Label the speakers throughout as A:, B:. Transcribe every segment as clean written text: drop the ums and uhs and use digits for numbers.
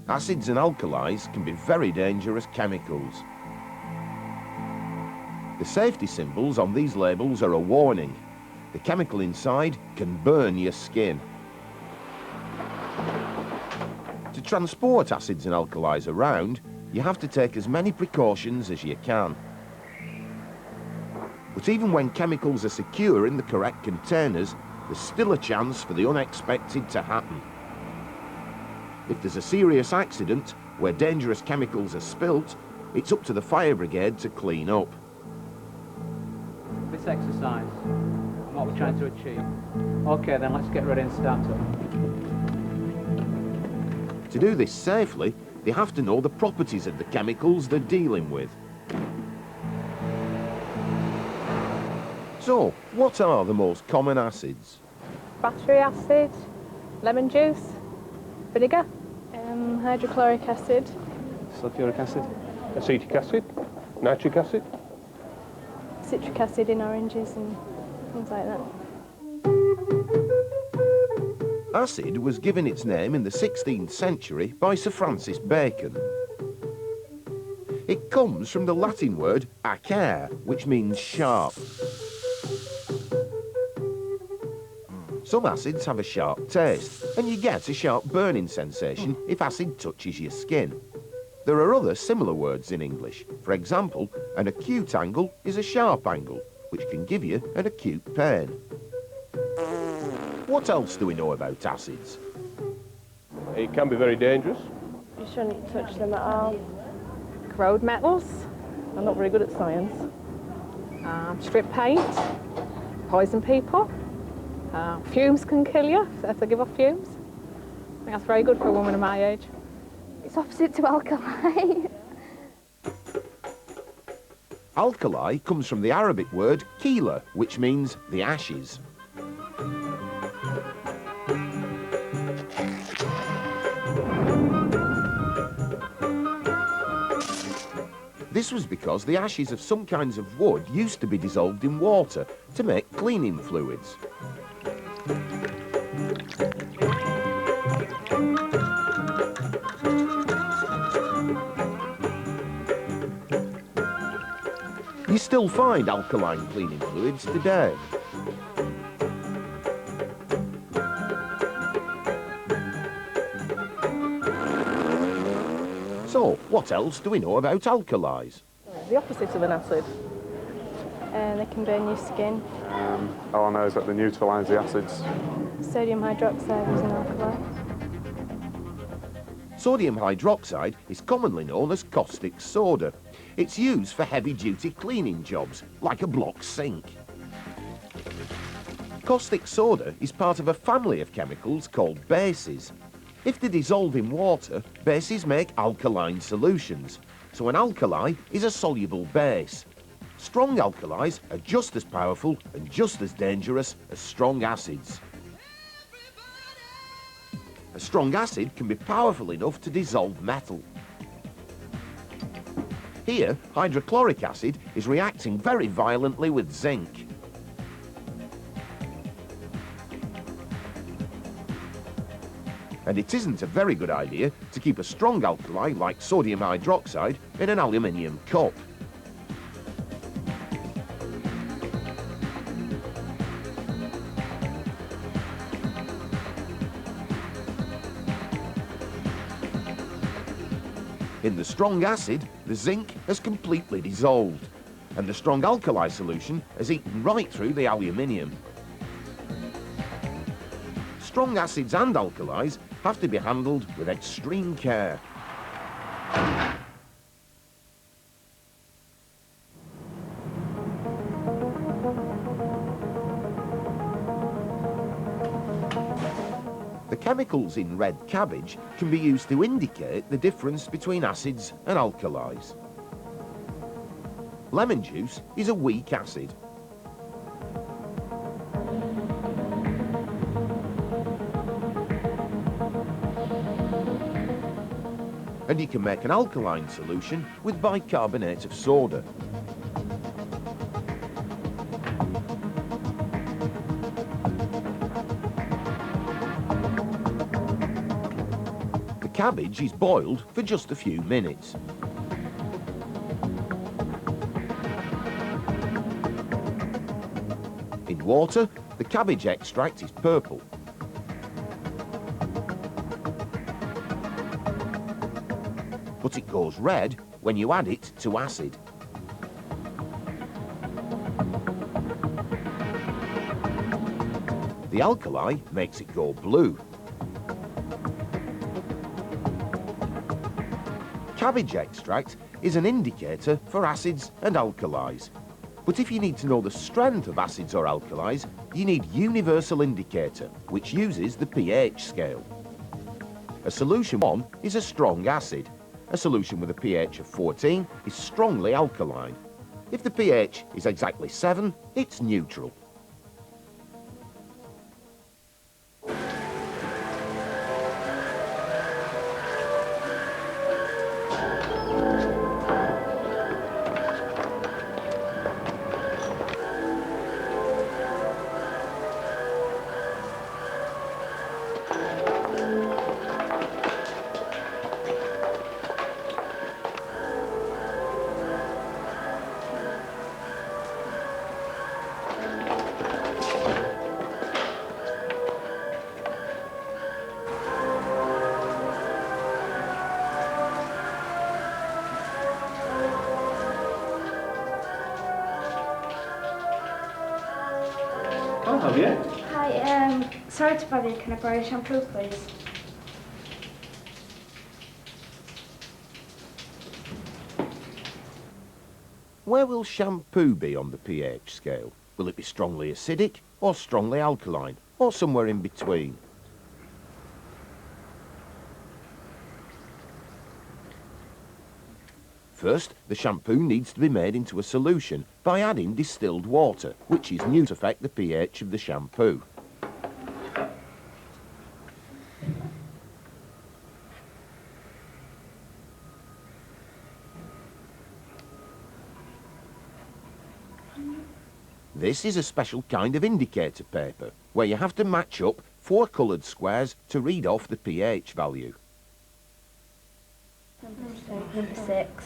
A: Acids and alkalis can be very dangerous chemicals. The safety symbols on these labels are a warning. The chemical inside can burn your skin. To transport acids and alkalis around, you have to take as many precautions as you can. But even when chemicals are secure in the correct containers, there's still a chance for the unexpected to happen. If there's a serious accident where dangerous chemicals are spilt, it's up to the fire brigade to clean up.
B: This exercise, and what we're trying to achieve. Okay, then let's get ready and start up.
A: To do this safely, they have to know the properties of the chemicals they're dealing with. So, what are the most common acids?
C: Battery acid, lemon juice, vinegar, hydrochloric acid,
D: Sulfuric acid, acetic acid, nitric acid.
C: citric acid in oranges and things like that.
A: Acid was given its name in the 16th century by Sir Francis Bacon. It comes from the Latin word acer, which means sharp. Some acids have a sharp taste, and you get a sharp burning sensation if acid touches your skin. There are other similar words in English. For example, an acute angle is a sharp angle, which can give you an acute pain. What else do we know about acids?
D: It can be very dangerous.
C: You shouldn't touch them at all. Corrode metals. I'm not very good at science. Strip paint. Poison people. Fumes can kill you if they give off fumes. I think that's very good for a woman of my age.
E: It's opposite to alkali.
A: Alkali comes from the Arabic word kila, which means the ashes. This was because the ashes of some kinds of wood used to be dissolved in water to make cleaning fluids. You still find alkaline cleaning fluids today. So, what else do we know about alkalis?
C: The opposite of an acid.
E: They can burn your skin.
D: All I know is that they neutralise the acids.
E: Sodium hydroxide is an alkali.
A: Sodium hydroxide is commonly known as caustic soda. It's used for heavy-duty cleaning jobs, like a block sink. Caustic soda is part of a family of chemicals called bases. If they dissolve in water, bases make alkaline solutions. So an alkali is a soluble base. Strong alkalis are just as powerful and just as dangerous as strong acids. A strong acid can be powerful enough to dissolve metal. Here, hydrochloric acid is reacting very violently with zinc. And it isn't a very good idea to keep a strong alkali like sodium hydroxide in an aluminium cup. In the strong acid, the zinc has completely dissolved, and the strong alkali solution has eaten right through the aluminium. Strong acids and alkalis have to be handled with extreme care. The chemicals in red cabbage can be used to indicate the difference between acids and alkalis. Lemon juice is a weak acid. And you can make an alkaline solution with bicarbonate of soda. The cabbage is boiled for just a few minutes. In water, the cabbage extract is purple. But it goes red when you add it to acid. The alkali makes it go blue. Cabbage extract is an indicator for acids and alkalis. But if you need to know the strength of acids or alkalis, you need universal indicator, which uses the pH scale. A solution 1 is a strong acid. A solution with a pH of 14 is strongly alkaline. If the pH is exactly 7, it's neutral.
D: Oh, have you?
E: Hi, sorry to bother you. Can I borrow your shampoo, please?
A: Where will shampoo be on the pH scale? Will it be strongly acidic or strongly alkaline, or somewhere in between? First, the shampoo needs to be made into a solution by adding distilled water, which is new to affect the pH of the shampoo. This is a special kind of indicator paper, where you have to match up 4 coloured squares to read off the pH value.
E: Number 6.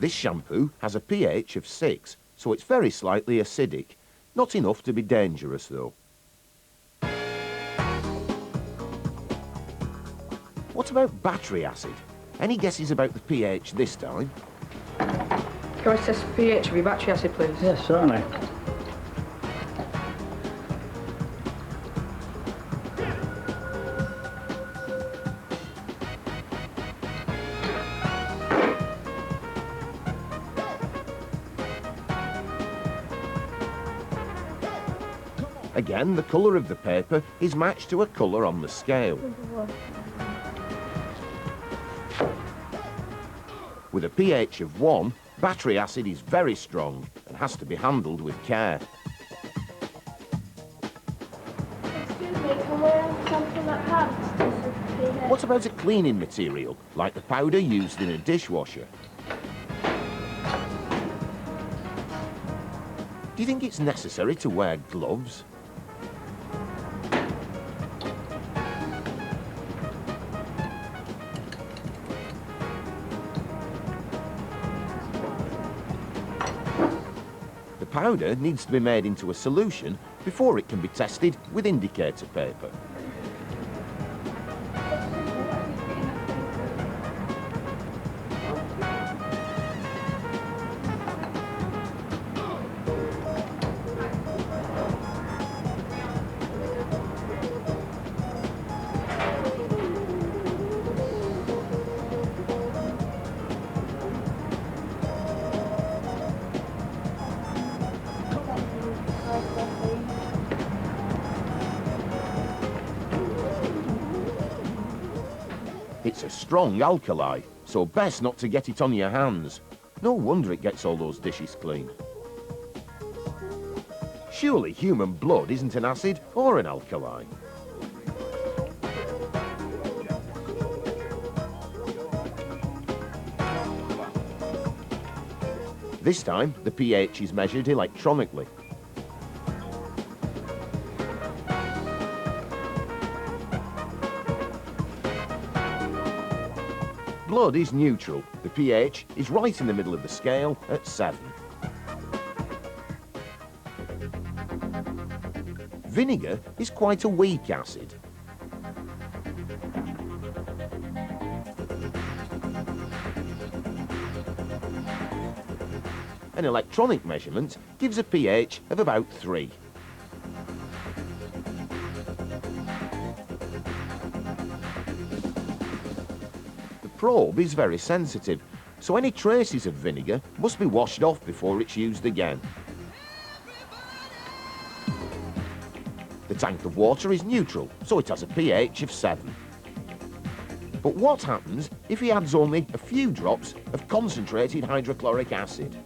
A: This shampoo has a pH of 6, so it's very slightly acidic. Not enough to be dangerous, though. What about battery acid? Any guesses about the pH this time?
F: Can I test the pH of your battery acid, please?
D: Yes, certainly.
A: Again, the colour of the paper is matched to a colour on the scale. With a pH of 1, battery acid is very strong and has to be handled with care.
E: Excuse me, can we have something that helps to pH?
A: What about a cleaning material, like the powder used in a dishwasher? Do you think it's necessary to wear gloves? The powder needs to be made into a solution before it can be tested with indicator paper. It's a strong alkali, so best not to get it on your hands. No wonder it gets all those dishes clean. Surely human blood isn't an acid or an alkali. This time, the pH is measured electronically. blood is neutral. The pH is right in the middle of the scale at 7. Vinegar is quite a weak acid. An electronic measurement gives a pH of about 3. The probe is very sensitive, so any traces of vinegar must be washed off before it's used again. The tank of water is neutral, so it has a pH of 7. But what happens if he adds only a few drops of concentrated hydrochloric acid?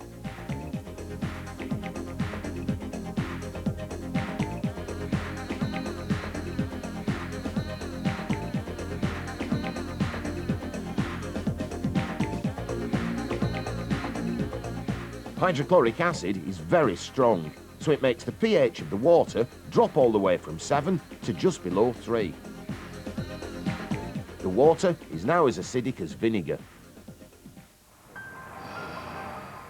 A: Hydrochloric acid is very strong, so it makes the pH of the water drop all the way from 7 to just below 3. The water is now as acidic as vinegar.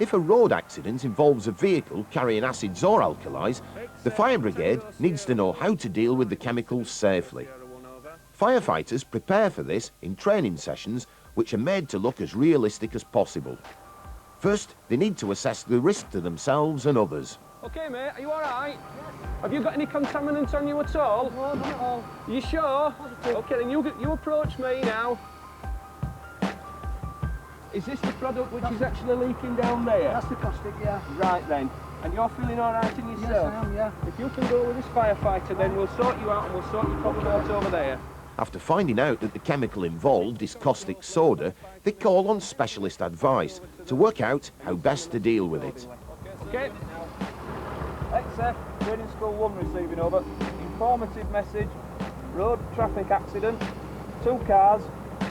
A: If a road accident involves a vehicle carrying acids or alkalis, the fire brigade needs to know how to deal with the chemicals safely. Firefighters prepare for this in training sessions which are made to look as realistic as possible. First, they need to assess the risk to themselves and others.
D: Okay, mate, are you all right? Have you got any contaminants on you at all?
B: No, not at all.
D: Are you sure?
B: Positive.
D: Okay, then you approach me now. Is this the product which is actually leaking down there?
B: That's the caustic, yeah.
D: Right then. And you're feeling all right in yourself?
B: Yes, I am, yeah.
D: If you can go with this firefighter, then we'll sort you out and we'll sort your problem out over there.
A: After finding out that the chemical involved is caustic soda, they call on specialist advice to work out how best to deal with it.
D: Okay. XF, Training School 1 receiving over. Informative message, road traffic accident, 2 cars,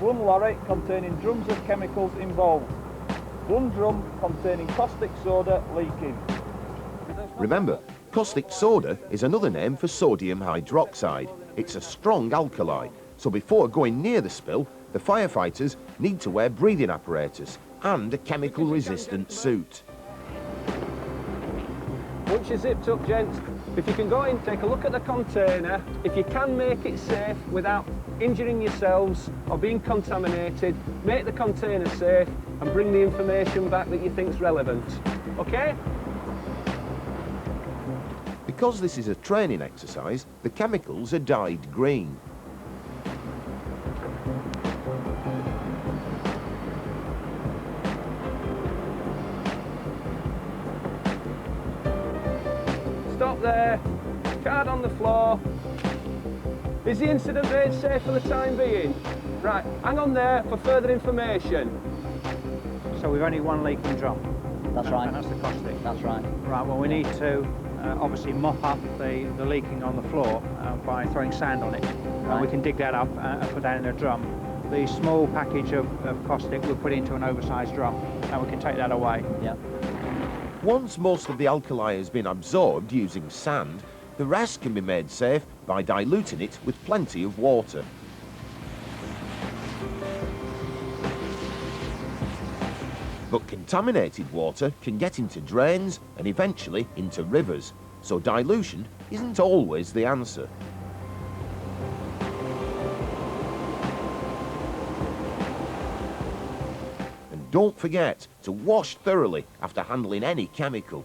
D: 1 lorry containing drums of chemicals involved. 1 drum containing caustic soda leaking.
A: Remember, caustic soda is another name for sodium hydroxide. It's a strong alkali, so before going near the spill, the firefighters need to wear breathing apparatus and a chemical-resistant suit.
D: Once you're zipped up, gents, if you can go in, take a look at the container. If you can make it safe without injuring yourselves or being contaminated, make the container safe and bring the information back that you think's relevant. Okay?
A: Because this is a training exercise, the chemicals are dyed green.
D: Stop there. Card on the floor. Is the incident made safe for the time being? Right, hang on there for further information.
B: So we've only 1 leaking drum.
G: That's right.
B: And that's the caustic.
G: That's right.
B: Right, well we need to obviously mop up the leaking on the floor by throwing sand on it. And we can dig that up and put that in a drum. The small package of caustic we'll put into an oversized drum and we can take that away.
G: Yeah.
A: Once most of the alkali has been absorbed using sand, the rest can be made safe by diluting it with plenty of water. But contaminated water can get into drains and eventually into rivers, so dilution isn't always the answer. And don't forget to wash thoroughly after handling any chemical.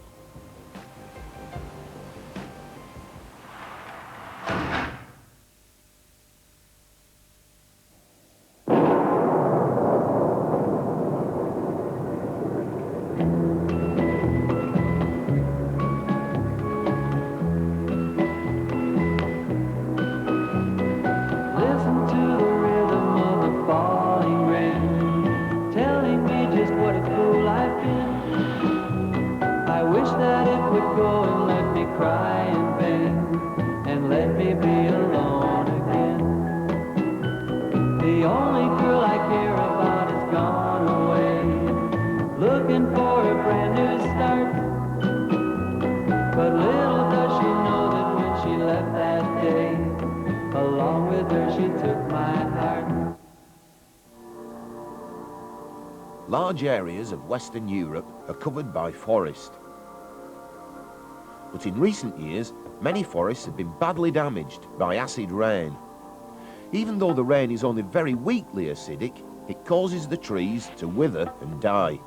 H: Listen to the rhythm of the falling rain, telling me just what a fool I've been. I wish
A: Large areas of Western Europe are covered by forest. But in recent years, many forests have been badly damaged by acid rain. Even though the rain is only very weakly acidic, it causes the trees to wither and die.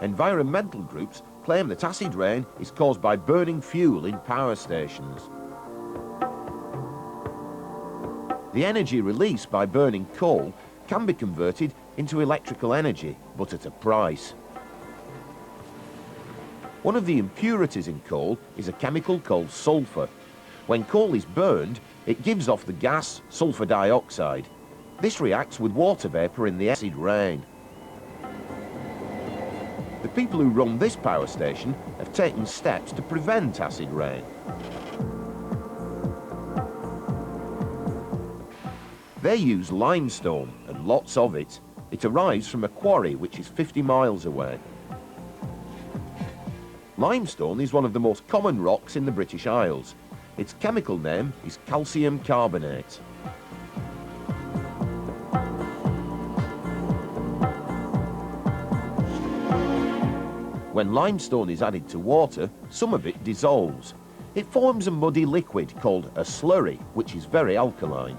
A: Environmental groups claim that acid rain is caused by burning fuel in power stations. The energy released by burning coal can be converted into electrical energy, but at a price. One of the impurities in coal is a chemical called sulfur. When coal is burned, it gives off the gas sulfur dioxide. This reacts with water vapour in the acid rain. The people who run this power station have taken steps to prevent acid rain. They use limestone, and lots of it. It arrives from a quarry which is 50 miles away. Limestone is one of the most common rocks in the British Isles. Its chemical name is calcium carbonate. When limestone is added to water, some of it dissolves. It forms a muddy liquid called a slurry, which is very alkaline.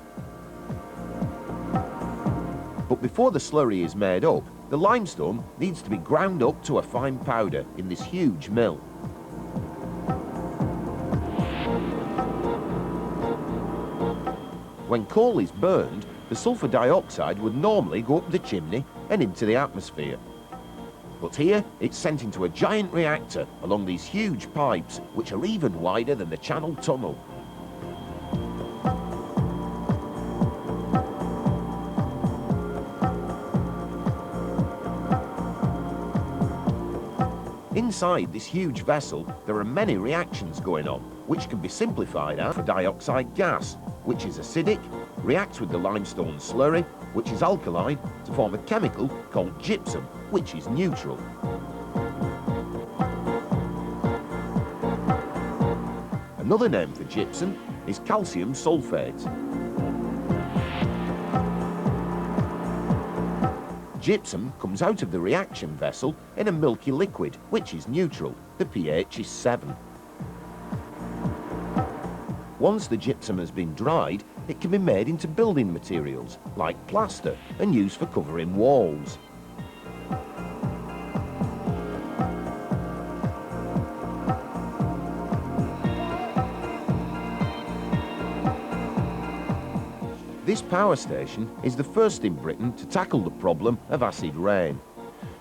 A: But before the slurry is made up, the limestone needs to be ground up to a fine powder in this huge mill. When coal is burned, the sulfur dioxide would normally go up the chimney and into the atmosphere. But here, it's sent into a giant reactor along these huge pipes, which are even wider than the Channel Tunnel. Inside this huge vessel, there are many reactions going on, which can be simplified as sulfur dioxide gas, which is acidic, reacts with the limestone slurry, which is alkaline, to form a chemical called gypsum, which is neutral. Another name for gypsum is calcium sulfate. Gypsum comes out of the reaction vessel in a milky liquid, which is neutral. The pH is 7. Once the gypsum has been dried, it can be made into building materials, like plaster, and used for covering walls. This power station is the first in Britain to tackle the problem of acid rain.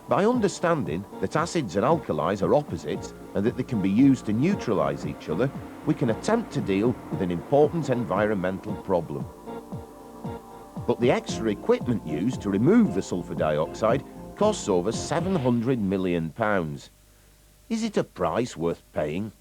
A: By understanding that acids and alkalis are opposites and that they can be used to neutralise each other, we can attempt to deal with an important environmental problem. But the extra equipment used to remove the sulfur dioxide costs over £700 million. Is it a price worth paying?